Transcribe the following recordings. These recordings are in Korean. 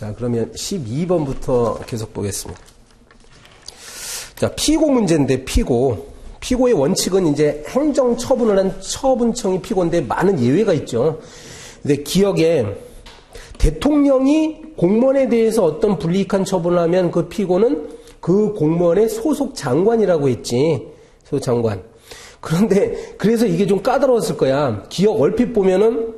자, 그러면 12번부터 계속 보겠습니다. 자, 피고 문제인데, 피고. 피고의 원칙은 이제 행정 처분을 한 처분청이 피고인데 많은 예외가 있죠. 근데 기억에 대통령이 공무원에 대해서 어떤 불이익한 처분을 하면 그 피고는 그 공무원의 소속 장관이라고 했지. 소속 장관. 그런데 그래서 이게 좀 까다로웠을 거야. 기억 얼핏 보면은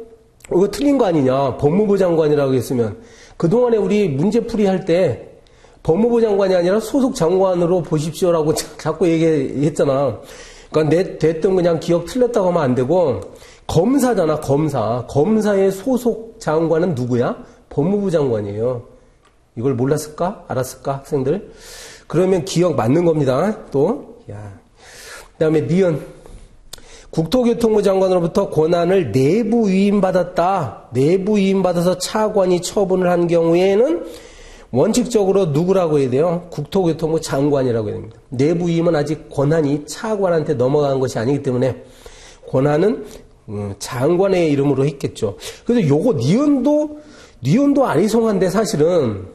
이거 틀린 거 아니냐. 법무부 장관이라고 했으면 그동안에 우리 문제풀이 할 때 법무부 장관이 아니라 소속 장관으로 보십시오라고 자꾸 얘기했잖아. 그러니까 내 됐든 그냥 기억 틀렸다고 하면 안 되고 검사잖아. 검사의 소속 장관은 누구야? 법무부 장관이에요. 이걸 몰랐을까? 알았을까? 학생들? 그러면 기억 맞는 겁니다. 또. 야. 그다음에 니은. 국토교통부 장관으로부터 권한을 내부 위임받았다. 내부 위임받아서 차관이 처분을 한 경우에는 원칙적으로 누구라고 해야 돼요? 국토교통부 장관이라고 해야 됩니다. 내부 위임은 아직 권한이 차관한테 넘어간 것이 아니기 때문에 권한은 장관의 이름으로 했겠죠. 그래서 요거 니은도 아리송한데 사실은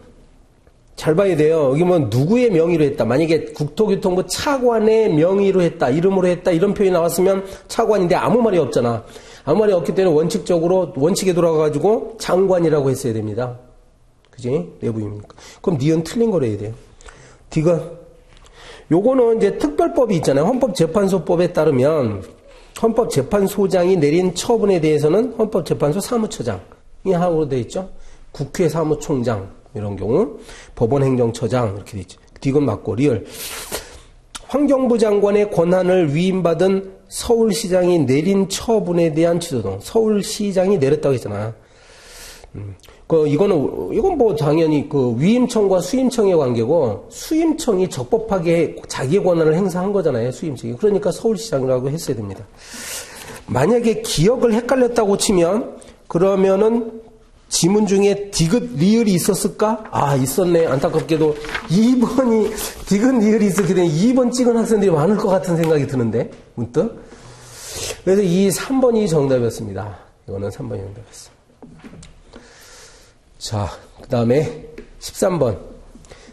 잘 봐야 돼요. 여기 뭐 누구의 명의로 했다. 만약에 국토교통부 차관의 명의로 했다. 이름으로 했다. 이런 표현이 나왔으면 차관인데 아무 말이 없잖아. 아무 말이 없기 때문에 원칙적으로 원칙에 돌아가가지고 장관이라고 했어야 됩니다. 그지? 내부임이니까. 그럼 니은 틀린 거로 해야 돼요. 디귿. 요거는 이제 특별법이 있잖아요. 헌법재판소법에 따르면 헌법재판소장이 내린 처분에 대해서는 헌법재판소 사무처장이 하고 되어 있죠. 국회 사무총장 이런 경우 법원행정처장 이렇게 되어 있죠. 디귿 맞고 리을. 환경부 장관의 권한을 위임받은 서울시장이 내린 처분에 대한 취소 등 서울시장이 내렸다고 했잖아. 이건 뭐 당연히 그 위임청과 수임청의 관계고 수임청이 적법하게 자기의 권한을 행사한 거잖아요. 수임청이. 그러니까 서울시장이라고 했어야 됩니다. 만약에 기억을 헷갈렸다고 치면 그러면은 지문 중에 디귿 리을이 있었을까? 아, 있었네. 안타깝게도 2번이 디귿 리을이 있었기 때문에 2번 찍은 학생들이 많을 것 같은 생각이 드는데 문득. 그래서 이 3번이 정답이었습니다. 이거는 3번이 정답이었어. 자, 그 다음에 13번.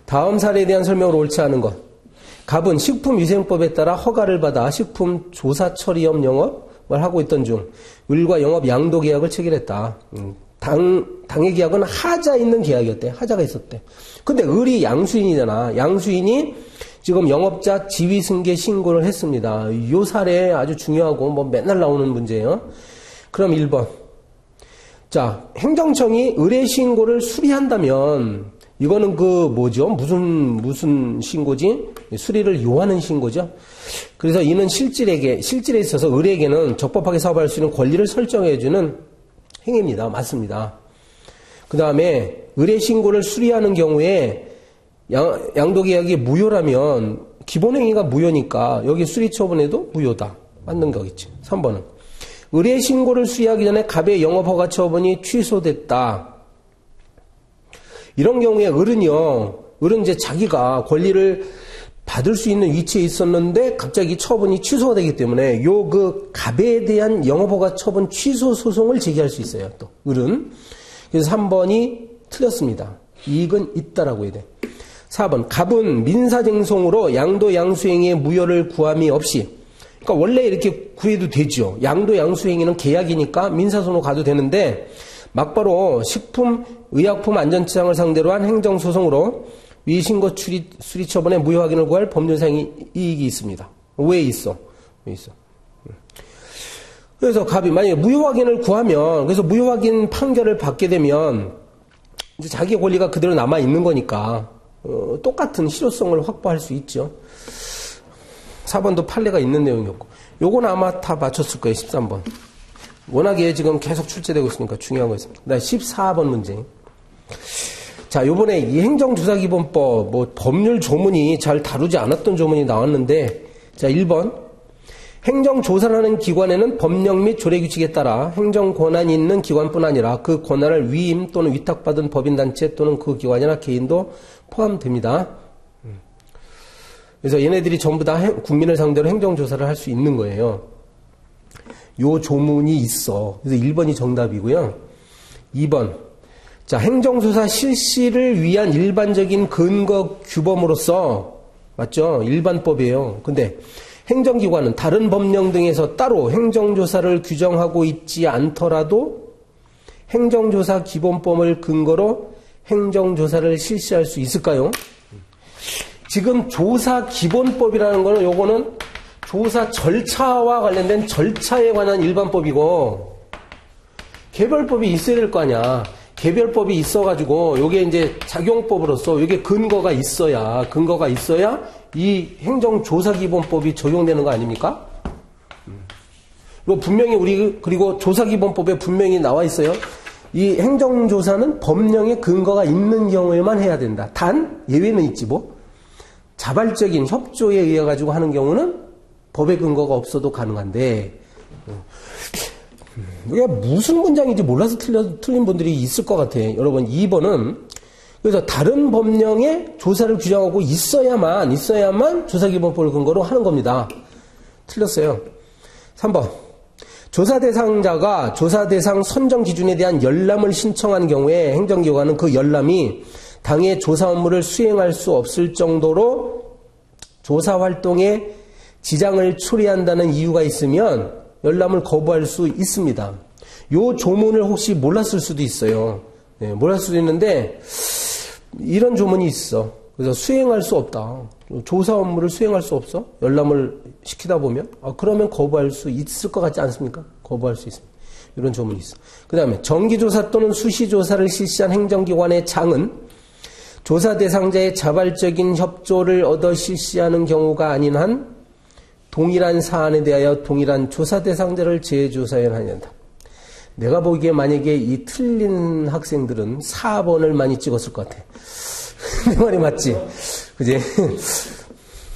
다음 사례에 대한 설명을 옳지 않은 것. 갑은 식품위생법에 따라 허가를 받아 식품 조사 처리업 영업을 하고 있던 중 을과 영업 양도 계약을 체결했다. 당의 계약은 하자 있는 계약이었대. 하자가 있었대. 근데 을이 양수인이잖아. 양수인이 지금 영업자 지위승계 신고를 했습니다. 이 사례 아주 중요하고 뭐 맨날 나오는 문제예요. 그럼 1번. 자, 행정청이 의뢰 신고를 수리한다면 이거는 그 뭐죠? 무슨 신고지? 수리를 요하는 신고죠. 그래서 이는 실질에 있어서 을에게는 적법하게 사업할 수 있는 권리를 설정해주는 행위입니다. 맞습니다. 그 다음에 의뢰 신고를 수리하는 경우에 양도계약이 무효라면 기본행위가 무효니까 여기 수리처분에도 무효다. 맞는 거겠지. 3번은 의뢰 신고를 수리하기 전에 갑의 영업허가 처분이 취소됐다. 이런 경우에 을은 이제 자기가 권리를 받을 수 있는 위치에 있었는데 갑자기 처분이 취소가 되기 때문에 그 갑에 대한 영업허가 처분 취소 소송을 제기할 수 있어요. 또 을은. 그래서 3번이 틀렸습니다. 이익은 있다라고 해야 돼. 4번. 갑은 민사쟁송으로 양도 양수행위의 무효를 구함이 없이. 그러니까 원래 이렇게 구해도 되죠. 양도 양수행위는 계약이니까 민사소송으로 가도 되는데 막바로 식품의약품안전처장을 상대로 한 행정소송으로 위신고 수리 처분의 무효 확인을 구할 법률상 이익이 있습니다. 왜 있어? 그래서 갑이 만약에 무효 확인을 구하면, 그래서 무효 확인 판결을 받게 되면 이제 자기의 권리가 그대로 남아 있는 거니까 똑같은 실효성을 확보할 수 있죠. 4번도 판례가 있는 내용이었고, 요건 아마 다 맞췄을 거예요. 13번. 워낙에 지금 계속 출제되고 있으니까 중요한 거 있습니다. 14번 문제. 자, 요번에 이 행정조사기본법, 법률 조문이 잘 다루지 않았던 조문이 나왔는데, 자, 1번. 행정조사라는 기관에는 법령 및 조례규칙에 따라 행정권한이 있는 기관뿐 아니라 그 권한을 위임 또는 위탁받은 법인단체 또는 그 기관이나 개인도 포함됩니다. 그래서 얘네들이 전부 다 국민을 상대로 행정조사를 할 수 있는 거예요. 요 조문이 있어. 그래서 1번이 정답이고요. 2번. 자, 행정조사 실시를 위한 일반적인 근거 규범으로서, 맞죠? 일반법이에요. 근데 행정기관은 다른 법령 등에서 따로 행정조사를 규정하고 있지 않더라도 행정조사 기본법을 근거로 행정조사를 실시할 수 있을까요? 지금 조사 기본법이라는 거는 요거는 조사 절차와 관련된 절차에 관한 일반법이고 개별법이 있어야 될 거 아니야. 개별법이 있어가지고 요게 이제 작용법으로서 요게 근거가 있어야 이 행정조사기본법이 적용되는 거 아닙니까? 이거 분명히 그리고 조사기본법에 분명히 나와 있어요. 이 행정조사는 법령에 근거가 있는 경우에만 해야 된다. 단 예외는 있지 뭐. 자발적인 협조에 의해 가지고 하는 경우는 법의 근거가 없어도 가능한데 이게 무슨 문장인지 몰라서 틀린 분들이 있을 것 같아. 여러분 2번은 그래서 다른 법령에 조사를 규정하고 있어야만 조사기본법을 근거로 하는 겁니다. 틀렸어요. 3번 조사 대상자가 조사 대상 선정 기준에 대한 열람을 신청한 경우에 행정기관은 그 열람이 당의 조사 업무를 수행할 수 없을 정도로 조사 활동에 지장을 초래한다는 이유가 있으면 열람을 거부할 수 있습니다. 요 조문을 혹시 몰랐을 수도 있어요. 네, 몰랐을 수도 있는데 이런 조문이 있어. 그래서 수행할 수 없다. 조사 업무를 수행할 수 없어? 열람을 시키다 보면? 그러면 거부할 수 있을 것 같지 않습니까? 거부할 수 있습니다. 이런 조문이 있어. 그 다음에 정기조사 또는 수시조사를 실시한 행정기관의 장은 조사 대상자의 자발적인 협조를 얻어 실시하는 경우가 아닌 한 동일한 사안에 대하여 동일한 조사 대상자를 재조사해야 한다. 내가 보기에 만약에 이 틀린 학생들은 4번을 많이 찍었을 것 같아. 내 말이 맞지? 그지?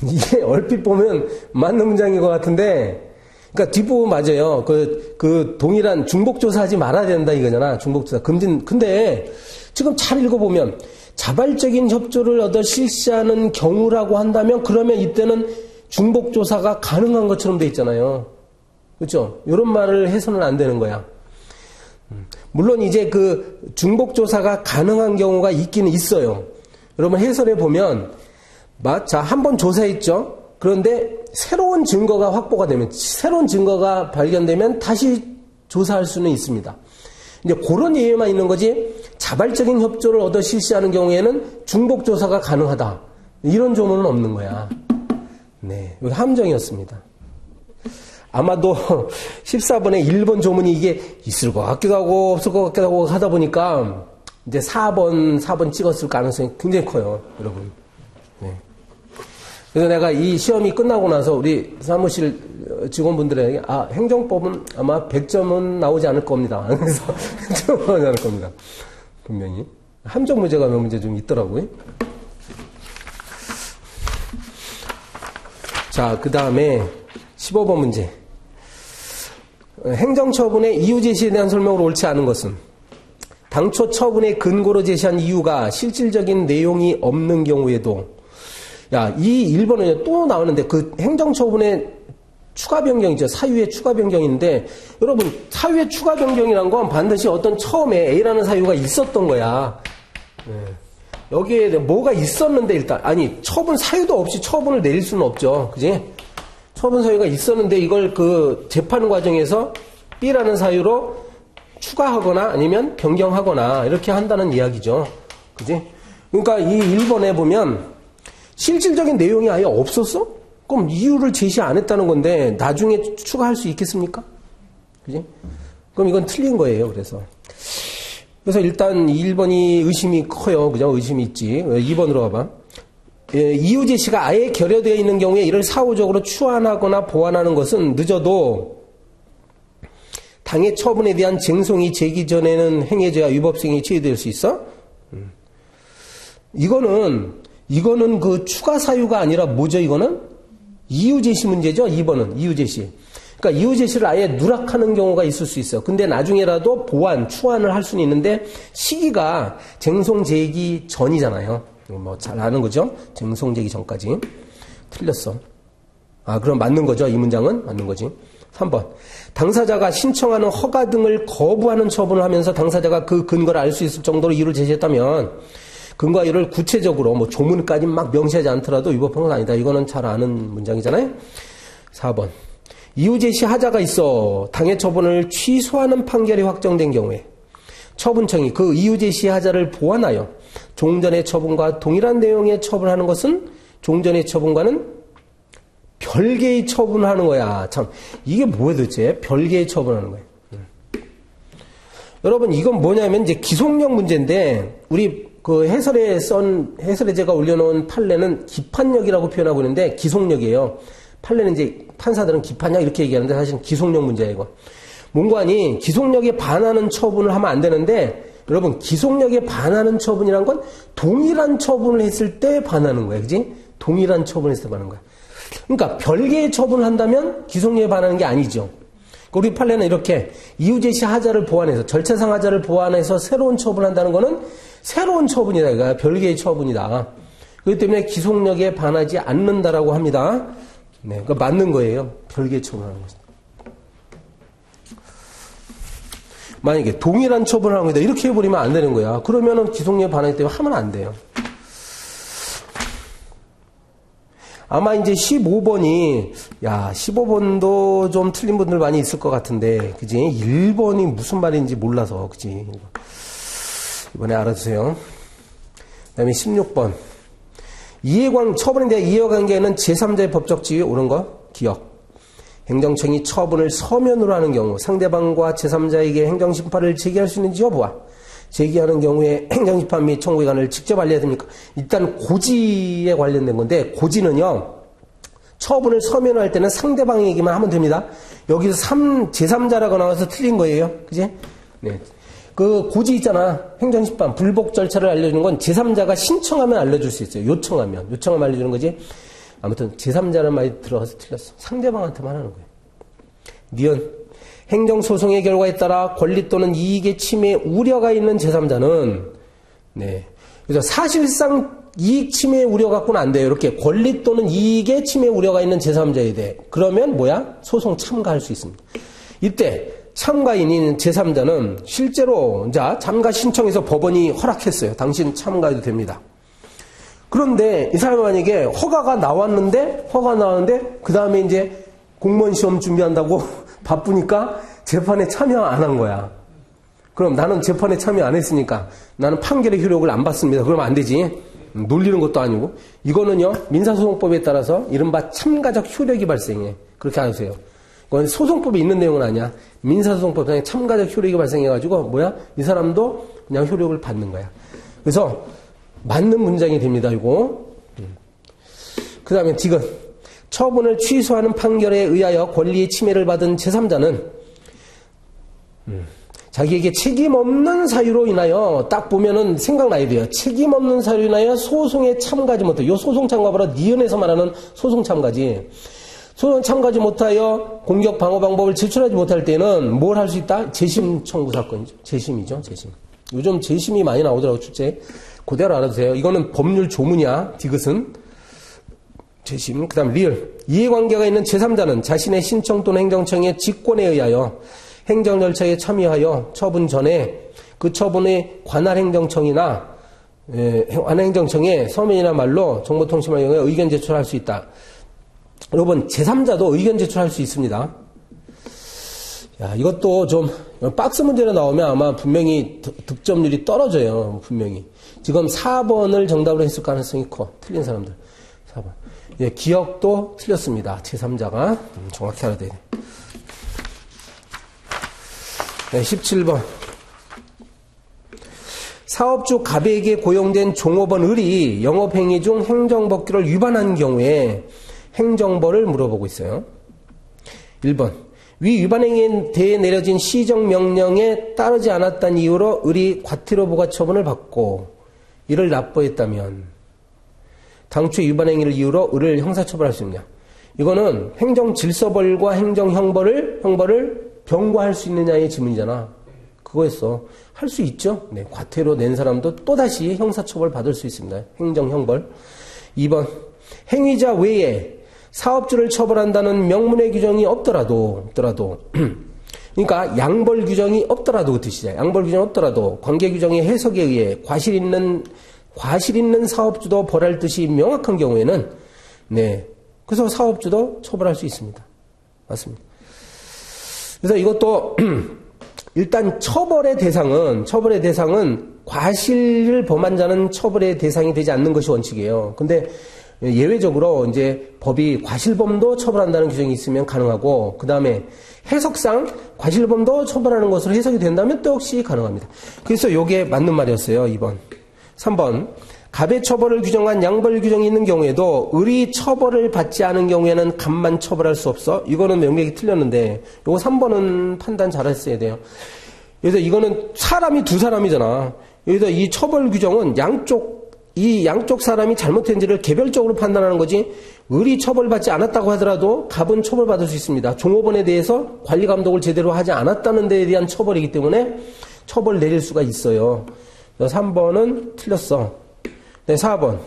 이게 얼핏 보면 맞는 문장인 것 같은데, 그러니까 뒷부분 맞아요. 그 동일한 중복조사하지 말아야 된다 이거잖아. 중복조사. 근데 지금 잘 읽어보면 자발적인 협조를 얻어 실시하는 경우라고 한다면 그러면 이때는 중복조사가 가능한 것처럼 돼 있잖아요. 그렇죠? 이런 말을 해서는 안 되는 거야. 물론 이제 그 중복조사가 가능한 경우가 있기는 있어요. 여러분 해설해 보면 자, 한번 조사했죠. 그런데 새로운 증거가 확보가 되면 새로운 증거가 발견되면 다시 조사할 수는 있습니다. 이제 그런 예외만 있는 거지 자발적인 협조를 얻어 실시하는 경우에는 중복조사가 가능하다. 이런 조문은 없는 거야. 네, 여기 함정이었습니다. 아마도 14번에 1번 조문이 이게 있을 것 같기도 하고 없을 것 같기도 하고 하다 보니까 이제 4번 찍었을 가능성이 굉장히 커요, 여러분. 네. 그래서 내가 이 시험이 끝나고 나서 우리 사무실 직원분들에게 행정법은 아마 100점은 나오지 않을 겁니다. 그래서 100점은 나오지 않을 겁니다. 분명히. 함정 문제가 몇 문제 좀 있더라고요. 자, 그 다음에 15번 문제. 행정처분의 이유 제시에 대한 설명으로 옳지 않은 것은 당초 처분의 근거로 제시한 이유가 실질적인 내용이 없는 경우에도 이 1번은 또 나오는데 그 행정처분의 추가 변경이죠. 사유의 추가 변경인데 여러분 사유의 추가 변경이란 건 반드시 어떤 처음에 A라는 사유가 있었던 거야. 네. 여기에 뭐가 있었는데 일단 처분 사유도 없이 처분을 내릴 수는 없죠. 그지? 처분 사유가 있었는데 이걸 그 재판 과정에서 B라는 사유로 추가하거나 아니면 변경하거나 이렇게 한다는 이야기죠. 그지? 그러니까 이 1번에 보면 실질적인 내용이 아예 없었어? 그럼 이유를 제시 안 했다는 건데 나중에 추가할 수 있겠습니까? 그지? 그럼 이건 틀린 거예요. 그래서 일단 1번이 의심이 커요. 그죠? 의심이 있지. 2번으로 가봐. 이유 제시가 아예 결여되어 있는 경우에 이를 사후적으로 추안하거나 보완하는 것은 늦어도 당의 처분에 대한 쟁송이 제기 전에는 행해져야 위법성이 제기될 수 있어? 이거는 그 추가 사유가 아니라 뭐죠? 이거는 이유 제시 문제죠. 2번은 이유 제시. 그러니까 이유 제시를 아예 누락하는 경우가 있을 수 있어요. 근데 나중에라도 보완, 추안을 할 수는 있는데 시기가 쟁송 제기 전이잖아요. 뭐 잘 아는 거죠? 쟁송 제기 전까지. 틀렸어. 그럼 맞는 거죠? 이 문장은 맞는 거지. 3번. 당사자가 신청하는 허가 등을 거부하는 처분을 하면서 당사자가 그 근거를 알 수 있을 정도로 이유를 제시했다면 근거와 이유를 구체적으로 뭐 조문까지 막 명시하지 않더라도 위법한 건 아니다. 이거는 잘 아는 문장이잖아요. 4번. 이유 제시 하자가 있어 당해 처분을 취소하는 판결이 확정된 경우에 처분청이 그 이유 제시 하자를 보완하여 종전의 처분과 동일한 내용의 처분하는 것은 종전의 처분과는 별개의 처분하는 거야. 참, 이게 뭐야 도대체? 별개의 처분하는 거야. 여러분, 이건 뭐냐면 이제 기속력 문제인데, 우리 그 해설에 제가 올려놓은 판례는 기판력이라고 표현하고 있는데, 기속력이에요. 판례는 이제 판사들은 기판력 이렇게 얘기하는데, 사실은 기속력 문제야, 이거. 문관이 기속력에 반하는 처분을 하면 안 되는데, 여러분, 기속력에 반하는 처분이란 건 동일한 처분을 했을 때 반하는 거야. 그지? 동일한 처분을 했을 때 반하는 거야. 그러니까 별개의 처분을 한다면 기속력에 반하는 게 아니죠. 우리 판례는 이렇게 이유 제시 하자를 보완해서 절차상 하자를 보완해서 새로운 처분을 한다는 거는 새로운 처분이다. 그러니까 별개의 처분이다. 그렇기 때문에 기속력에 반하지 않는다라고 합니다. 네, 그러니까 맞는 거예요. 별개의 처분하는 것은. 만약에 동일한 처분을 하는 거다. 이렇게 해버리면 안 되는 거야. 그러면은 기속력에 반하기 때문에 하면 안 돼요. 아마 이제 15번이, 15번도 좀 틀린 분들 많이 있을 것 같은데, 그지? 1번이 무슨 말인지 몰라서, 그지? 이번에 알아두세요. 그 다음에 16번. 처분에 대한 이해관계는 제3자의 법적 지위, 옳은 거? 기억. 행정청이 처분을 서면으로 하는 경우, 상대방과 제3자에게 행정심판을 제기할 수 있는지 여부와, 제기하는 경우에 행정심판 및 청구기관을 직접 알려야 됩니까? 일단 고지에 관련된 건데 고지는요. 처분을 서면으로 할 때는 상대방에게만 하면 됩니다. 여기서 제3자라고 나와서 틀린 거예요. 그지? 네. 그 고지 있잖아. 행정심판 불복 절차를 알려주는 건 제3자가 신청하면 알려줄 수 있어요. 요청하면 알려주는 거지. 아무튼 제3자라는 말이 들어가서 틀렸어. 상대방한테만 하는 거예요. 니은 행정소송의 결과에 따라 권리 또는 이익의 침해 우려가 있는 제3자는, 네. 그래서 사실상 이익 침해 우려 갖고는 안 돼요. 이렇게 권리 또는 이익의 침해 우려가 있는 제3자에 대해. 그러면 뭐야? 소송 참가할 수 있습니다. 이때 참가인인 제3자는 실제로, 참가 신청해서 법원이 허락했어요. 당신 참가해도 됩니다. 그런데 이 사람이 만약에 허가가 나왔는데, 그 다음에 이제 공무원 시험 준비한다고 바쁘니까 재판에 참여 안 한 거야. 그럼 나는 재판에 참여 안 했으니까 나는 판결의 효력을 안 받습니다. 그러면 안 되지. 놀리는 것도 아니고. 이거는요, 민사소송법에 따라서 이른바 참가적 효력이 발생해. 그렇게 하세요. 그건 소송법에 있는 내용은 아니야. 민사소송법상에 참가적 효력이 발생해가지고, 이 사람도 그냥 효력을 받는 거야. 그래서 맞는 문장이 됩니다, 이거. 그 다음에 디귿. 처분을 취소하는 판결에 의하여 권리의 침해를 받은 제3자는 자기에게 책임 없는 사유로 인하여 딱 보면은 생각나야 돼요. 책임 없는 사유로 인하여 소송에 참가하지 못해. 요 소송 참가 바로 니은에서 말하는 소송 참가지. 소송 참가하지 못하여 공격 방어 방법을 제출하지 못할 때는 뭘 할 수 있다? 재심 청구 사건이죠. 재심이죠. 재심. 요즘 재심이 많이 나오더라고 출제. 그대로 알아두세요. 이거는 법률 조문이야. 디귿은. 재심. 그 다음 리을. 이해관계가 있는 제3자는 자신의 신청 또는 행정청의 직권에 의하여 행정 절차에 참여하여 처분 전에 그 처분의 관할 행정청이나 관할 행정청에 서면이나 말로 정보통신망 이용해 의견 제출할 수 있다. 여러분 제3자도 의견 제출할 수 있습니다. 이것도 좀 박스 문제로 나오면 아마 분명히 득점률이 떨어져요. 분명히. 지금 4번을 정답으로 했을 가능성이 커. 틀린 사람들. 4번. 기억도 틀렸습니다. 제3자가. 정확히 알아야 돼요. 네, 17번. 사업주 갑에게 고용된 종업원 을이 영업행위 중 행정법규를 위반한 경우에 행정벌을 물어보고 있어요. 1번. 위 위반행위에 대해 내려진 시정명령에 따르지 않았다는 이유로 을이 과태료 부과 처분을 받고 이를 납부했다면 당초 위반행위를 이유로 을을 형사처벌할 수 있느냐. 이거는 행정질서벌과 행정형벌을 병과할 수 있느냐의 질문이잖아. 그거였어. 할 수 있죠. 네, 과태료 낸 사람도 또다시 형사처벌 받을 수 있습니다. 행정형벌. 2번. 행위자 외에 사업주를 처벌한다는 명문의 규정이 없더라도 그러니까 양벌 규정이 없더라도 그 뜻이죠. 양벌 규정이 없더라도 관계 규정의 해석에 의해 과실 있는 사업주도 벌할 뜻이 명확한 경우에는 네. 그래서 사업주도 처벌할 수 있습니다. 맞습니다. 그래서 이것도 일단 처벌의 대상은 과실을 범한 자는 처벌의 대상이 되지 않는 것이 원칙이에요. 근데 예외적으로 이제 법이 과실범도 처벌한다는 규정이 있으면 가능하고, 그 다음에 해석상 과실범도 처벌하는 것으로 해석이 된다면 또 역시 가능합니다. 그래서 이게 맞는 말이었어요. 2번. 3번. 갑의 처벌을 규정한 양벌 규정이 있는 경우에도 을이 처벌을 받지 않은 경우에는 갑만 처벌할 수 없어. 이거는 명백히 틀렸는데, 요거 3번은 판단 잘했어야 돼요. 그래서 이거는 사람이 두 사람이잖아. 그래서 이 처벌 규정은 양쪽 사람이 잘못했는지를 개별적으로 판단하는 거지, 을이 처벌받지 않았다고 하더라도 갑은 처벌받을 수 있습니다. 종업원에 대해서 관리 감독을 제대로 하지 않았다는 데에 대한 처벌이기 때문에 처벌 내릴 수가 있어요. 3번은 틀렸어. 네, 4번.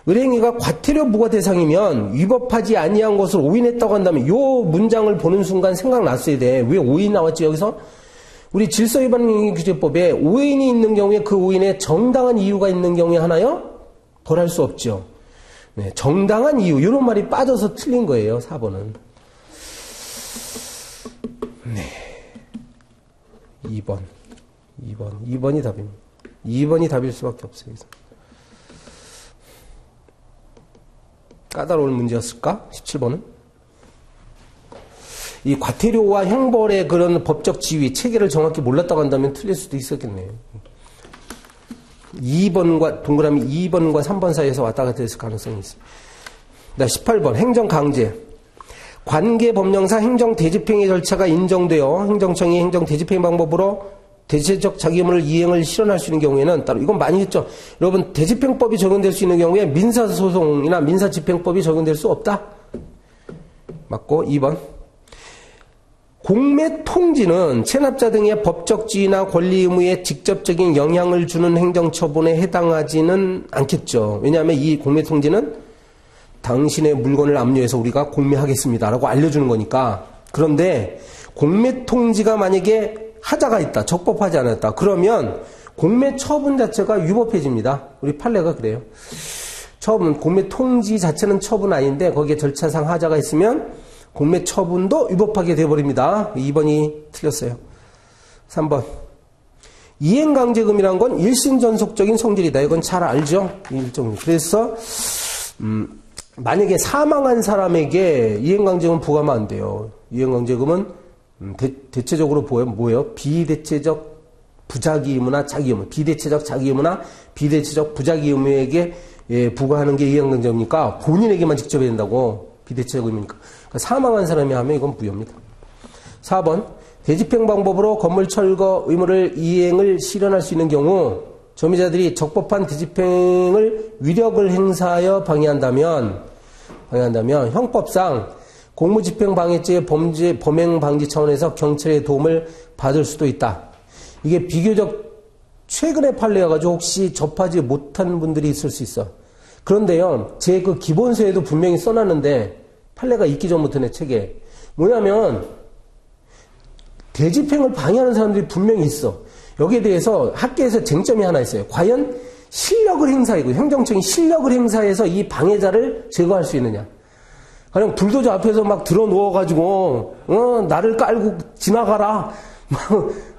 을행위가 과태료 부과 대상이면 위법하지 아니한 것을 오인했다고 한다면, 요 문장을 보는 순간 생각났어야 돼. 왜 오인 나왔지 여기서? 우리 질서위반행위규제법에 오인이 있는 경우에 그 오인에 정당한 이유가 있는 경우에 하나요? 벌할 수 없죠. 네, 정당한 이유, 이런 말이 빠져서 틀린 거예요. 4번은. 네. 2번이 답입니다. 2번이 답일 수밖에 없어요. 까다로운 문제였을까? 17번은? 이 과태료와 형벌의 그런 법적 지위, 체계를 정확히 몰랐다고 한다면 틀릴 수도 있었겠네요. 2번과, 동그라미 2번과 3번 사이에서 왔다 갔다 했을 가능성이 있습니다. 18번, 행정강제. 관계법령상 행정대집행의 절차가 인정되어 행정청이 행정대집행 방법으로 대체적 자기의무를 이행을 실현할 수 있는 경우에는 따로, 이건 많이 했죠. 여러분, 대집행법이 적용될 수 있는 경우에 민사소송이나 민사집행법이 적용될 수 없다. 맞고. 2번. 공매통지는 체납자 등의 법적 지위나 권리 의무에 직접적인 영향을 주는 행정처분에 해당하지는 않겠죠. 왜냐하면 이 공매통지는 당신의 물건을 압류해서 우리가 공매하겠습니다라고 알려주는 거니까. 그런데 공매통지가 만약에 하자가 있다, 적법하지 않았다, 그러면 공매 처분 자체가 위법해집니다. 우리 판례가 그래요. 처분, 공매 통지 자체는 처분 아닌데 거기에 절차상 하자가 있으면 공매 처분도 위법하게 되어버립니다. 2번이 틀렸어요. 3번. 이행강제금이란 건 일신전속적인 성질이다. 이건 잘 알죠? 그래서 만약에 사망한 사람에게 이행강제금 부과하면 안 돼요. 이행강제금은 대체적으로 뭐예요? 비대체적 부작위 의무나 자기 의무, 비대체적 자기 의무나 비대체적 부작위 의무에게 부과하는 게 이행강제금이니까 본인에게만 직접 해야 된다고. 비대체적 의무니까. 그러니까 사망한 사람이 하면 이건 부여입니다. 4번. 대집행 방법으로 건물 철거 의무를 이행을 실현할 수 있는 경우 점유자들이 적법한 대집행을 위력을 행사하여 방해한다면 형법상 공무집행방해죄 범행 방지 차원에서 경찰의 도움을 받을 수도 있다. 이게 비교적 최근의 판례여가지고 혹시 접하지 못한 분들이 있을 수 있어. 그런데요, 제 그 기본서에도 분명히 써놨는데 판례가 있기 전부터 내 책에 뭐냐면 대집행을 방해하는 사람들이 분명히 있어. 여기에 대해서 학계에서 쟁점이 하나 있어요. 과연 실력을 행사하고 행정청이 실력을 행사해서 이 방해자를 제거할 수 있느냐. 그냥 불도저 앞에서 막 들어 누워가지고 나를 깔고 지나가라,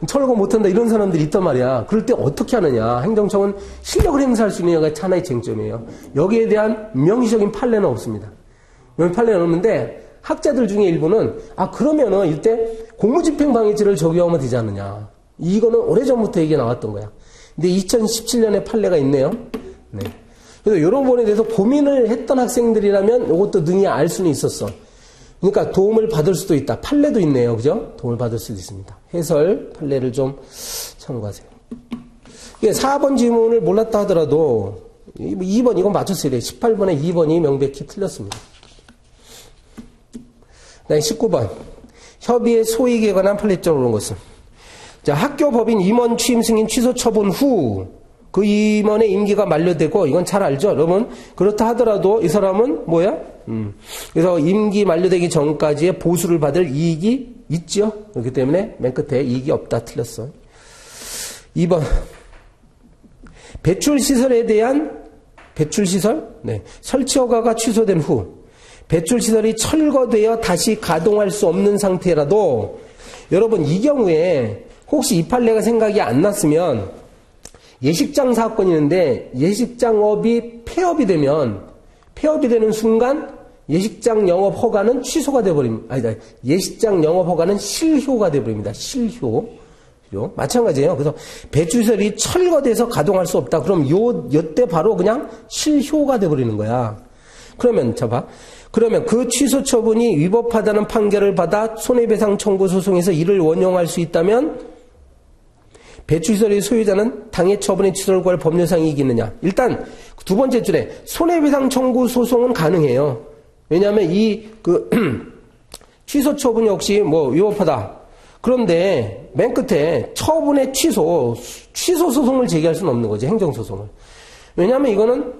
철거 못한다, 이런 사람들이 있단 말이야. 그럴 때 어떻게 하느냐. 행정청은 실력을 행사할 수 있느냐가 하나의 쟁점이에요. 여기에 대한 명시적인 판례는 없습니다. 판례는 없는데 학자들 중에 일부는 그러면은 이때 공무집행방해죄를 적용하면 되지 않느냐. 이거는 오래전부터 얘기가 나왔던 거야. 근데 2017년에 판례가 있네요. 네. 그래서 이런 부분에 대해서 고민을 했던 학생들이라면 이것도 능히 알 수는 있었어. 그러니까 도움을 받을 수도 있다. 판례도 있네요. 그죠? 도움을 받을 수도 있습니다. 해설 판례를 좀 참고하세요. 4번 지문을 몰랐다 하더라도 2번 이건 맞췄어야 돼. 18번에 2번이 명백히 틀렸습니다. 그다음에 19번. 협의의 소익에 관한 판례점으로 온 것은. 자, 학교 법인 임원 취임 승인 취소 처분 후 그 임원의 임기가 만료되고, 이건 잘 알죠, 여러분? 그렇다 하더라도 이 사람은 뭐야? 그래서 임기 만료되기 전까지의 보수를 받을 이익이 있죠. 그렇기 때문에 맨 끝에 이익이 없다, 틀렸어. 2번. 배출시설에 대한 배출시설? 네. 설치 허가가 취소된 후 배출시설이 철거되어 다시 가동할 수 없는 상태라도, 여러분 이 경우에 혹시 이 판례가 생각이 안 났으면 예식장 사건이 있는데, 예식장업이 폐업이 되는 순간 예식장 영업 허가는 취소가 돼버립니다. 아니다. 예식장 영업 허가는 실효가 돼버립니다. 실효. 마찬가지예요. 그래서 배출시설이 철거돼서 가동할 수 없다. 그럼 요때 바로 그냥 실효가 돼버리는 거야. 그러면 그러면 그 취소 처분이 위법하다는 판결을 받아 손해배상 청구 소송에서 이를 원용할 수 있다면 배출시설의 소유자는 당해 처분의 취소를 구할 법률상 이익이 있느냐. 일단 두 번째 줄에 손해배상 청구 소송은 가능해요. 왜냐하면 취소 처분이 혹시 위법하다. 그런데 맨 끝에 처분의 취소 소송을 제기할 수는 없는 거지, 행정소송을. 왜냐하면 이거는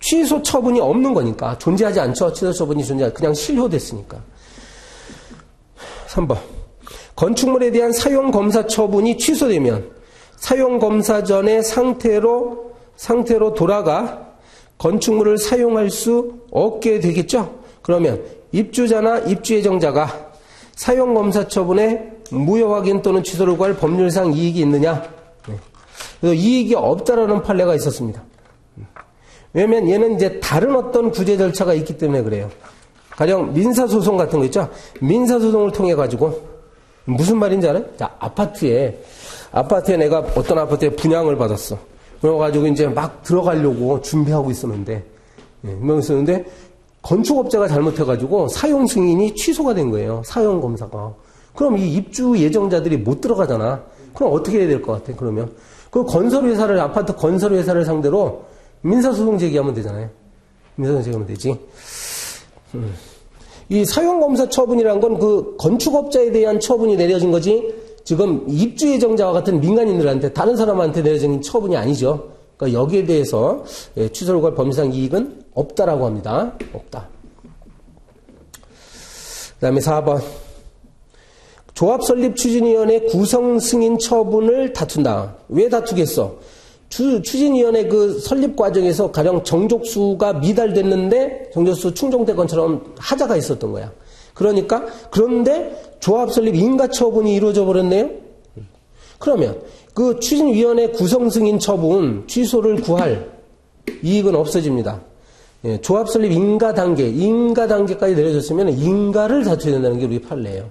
취소 처분이 없는 거니까, 존재하지 않죠. 취소 처분이 그냥 실효됐으니까. 3번. 건축물에 대한 사용검사 처분이 취소되면 사용검사 전의 상태로 돌아가 건축물을 사용할 수 없게 되겠죠. 그러면 입주자나 입주예정자가 사용검사 처분에 무효 확인 또는 취소를 구할 법률상 이익이 있느냐. 그래서 이익이 없다라는 판례가 있었습니다. 왜냐면 얘는 이제 다른 어떤 구제 절차가 있기 때문에 그래요. 가령 민사소송 같은 거 있죠. 민사소송을 통해 가지고 무슨 말인지 알아요? 자, 아파트에 내가 어떤 아파트에 분양을 받았어. 그래가지고 이제 막 들어가려고 준비하고 있었는데 건축업자가 잘못해가지고 사용 승인이 취소가 된 거예요. 사용검사가. 그럼 이 입주 예정자들이 못 들어가잖아. 그럼 어떻게 해야 될 것 같아? 그러면 그 아파트 건설회사를 상대로 민사소송 제기하면 되잖아요. 민사소송 제기하면 되지. 이 사용검사 처분이란 건 그 건축업자에 대한 처분이 내려진 거지, 지금 입주 예정자와 같은 민간인들한테, 다른 사람한테 내려진 처분이 아니죠. 그러니까 여기에 대해서 취소를 구할 법률상 이익은 없다라고 합니다. 없다. 그 다음에 4번. 조합설립추진위원회 구성 승인 처분을 다툰다. 왜 다투겠어? 추진위원회 그 설립 과정에서 가령 정족수가 미달됐는데 정족수 충족된 것처럼 하자가 있었던 거야. 그런데 조합설립 인가처분이 이루어져 버렸네요. 그러면 그 추진위원회 구성 승인 처분 취소를 구할 이익은 없어집니다. 조합설립 인가 단계까지 내려졌으면 인가를 다투야 된다는 게 우리 판례예요.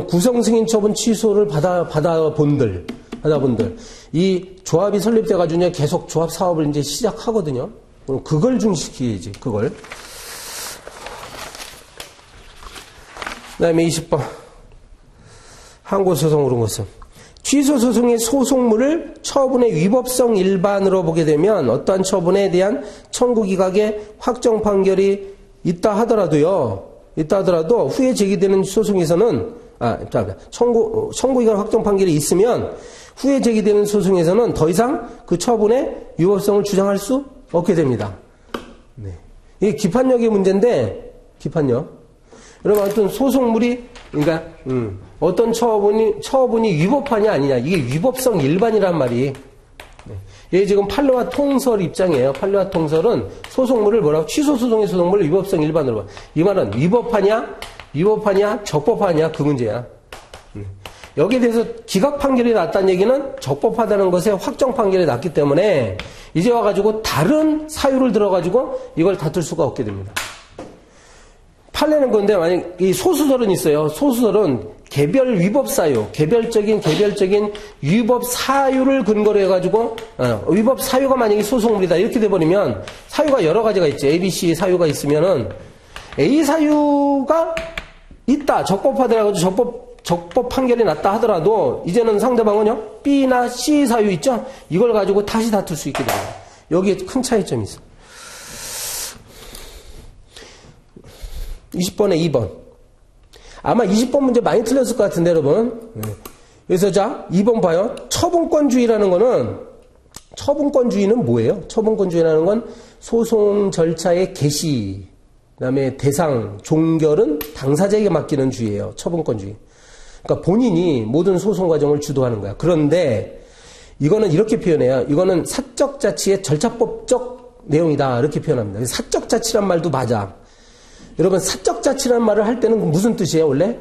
구성 승인 처분 취소를 받아본들 이 조합이 설립돼가지고 계속 조합 사업을 이제 시작하거든요. 그럼 그걸 중시키지, 그걸. 그 다음에 20번. 항고소송으로 것은 취소소송의 소송물을 처분의 위법성 일반으로 보게 되면 어떠한 처분에 대한 청구기각의 확정 판결이 있다 하더라도 후에 제기되는 소송에서는 청구기각 확정 판결이 있으면 후에 제기되는 소송에서는 더 이상 그 처분의 위법성을 주장할 수 없게 됩니다. 네. 이게 기판력의 문제인데, 기판력. 여러분, 아무튼 소송물이, 그러니까, 어떤 처분이 위법하냐 아니냐. 이게 위법성 일반이란 말이. 네. 이게 지금 판례와 통설 입장이에요. 판례와 통설은 소송물을 취소소송의 소송물을 위법성 일반으로 봐. 이 말은 위법하냐, 적법하냐, 그 문제야. 여기에 대해서 기각 판결이 났다는 얘기는 적법하다는 것에 확정 판결이 났기 때문에 이제 와가지고 다른 사유를 들어가지고 이걸 다툴 수가 없게 됩니다. 판례는 그런데 만약 이 소수설은 있어요. 소수설은 개별 위법 사유, 개별적인 위법 사유를 근거로 해가지고 위법 사유가 만약에 소송물이다 이렇게 돼버리면 사유가 여러 가지가 있지. A, B, C 사유가 있으면은 A 사유가 있다, 적법하더라도 적법 판결이 났다 하더라도 이제는 상대방은요 B나 C 사유 있죠? 이걸 가지고 다시 다툴 수 있게 됩니다. 여기에 큰 차이점이 있어요. 20번에 2번. 아마 20번 문제 많이 틀렸을 것 같은데 여러분. 그래서 자 2번 봐요. 처분권주의라는 거는 처분권주의는 뭐예요? 처분권주의라는 건 소송 절차의 개시, 그다음에 대상, 종결은 당사자에게 맡기는 주의예요. 처분권주의. 그러니까 본인이 모든 소송 과정을 주도하는 거야. 그런데 이거는 이렇게 표현해요. 이거는 사적 자치의 절차법적 내용이다. 이렇게 표현합니다. 사적 자치란 말도 맞아. 여러분, 사적 자치란 말을 할 때는 무슨 뜻이에요, 원래?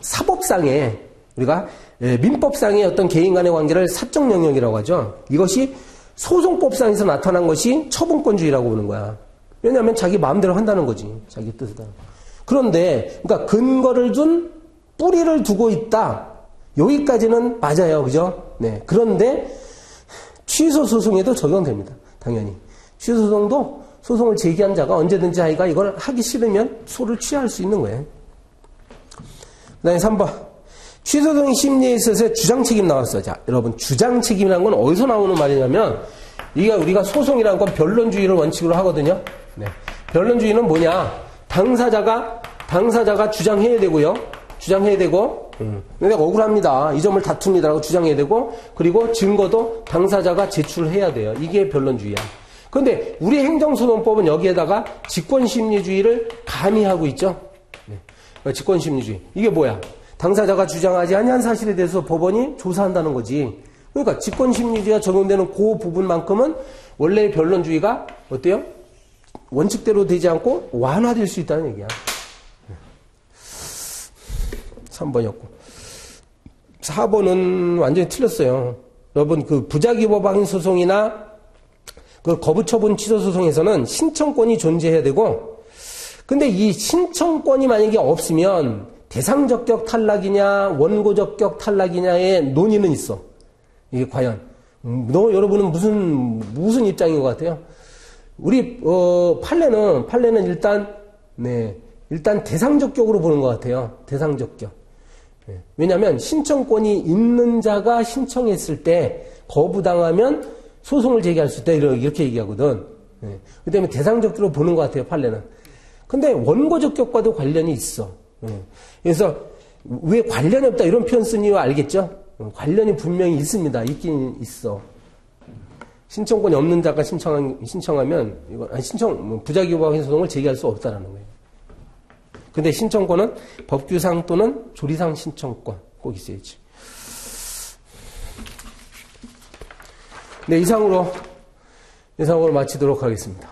사법상에, 우리가 민법상의 어떤 개인 간의 관계를 사적 영역이라고 하죠. 이것이 소송법상에서 나타난 것이 처분권주의라고 보는 거야. 왜냐하면 자기 마음대로 한다는 거지. 자기 뜻이다. 그런데, 그러니까 근거를 둔 뿌리를 두고 있다. 여기까지는 맞아요. 그죠? 네. 그런데 취소소송에도 적용됩니다. 당연히. 취소소송도 소송을 제기한 자가 언제든지 자기가 이걸 하기 싫으면 소를 취할 수 있는 거예요. 그 다음에 3번. 취소소송 심리에 있어서 주장책임 나왔어요. 자, 여러분, 주장책임이라는 건 어디서 나오는 말이냐면, 우리가 소송이라는 건 변론주의를 원칙으로 하거든요. 네. 변론주의는 뭐냐? 당사자가 주장해야 되고요. 주장해야 되고, 내가 억울합니다. 이 점을 다툽니다라고 주장해야 되고, 그리고 증거도 당사자가 제출해야 돼요. 이게 변론주의야. 그런데 우리 행정소송법은 여기에다가 직권심리주의를 가미하고 있죠. 네. 직권심리주의. 이게 뭐야? 당사자가 주장하지 아니한 사실에 대해서 법원이 조사한다는 거지. 그러니까 직권심리주의가 적용되는 그 부분만큼은 원래의 변론주의가 어때요? 원칙대로 되지 않고 완화될 수 있다는 얘기야. 3번이었고. 4번은 완전히 틀렸어요. 여러분, 그 부작위법확인 소송이나 그 거부처분 취소소송에서는 신청권이 존재해야 되고, 근데 이 신청권이 만약에 없으면 대상적격 탈락이냐, 원고적격 탈락이냐의 논의는 있어. 이게 과연. 여러분은 무슨 입장인 것 같아요? 우리, 판례는 일단 대상적격으로 보는 것 같아요. 대상적격. 왜냐하면 신청권이 있는 자가 신청했을 때 거부당하면 소송을 제기할 수 있다. 이렇게 얘기하거든. 그 때문에 대상적격으로 보는 것 같아요. 판례는. 근데 원고적격과도 관련이 있어. 그래서 왜 관련이 없다 이런 표현 쓴 이유 알겠죠? 관련이 분명히 있습니다. 있긴 있어. 신청권이 없는 자가 신청하면 부작위법확인 소송을 제기할 수 없다라는 거예요. 근데 신청권은 법규상 또는 조리상 신청권 꼭 있어야지. 네, 이상으로 마치도록 하겠습니다.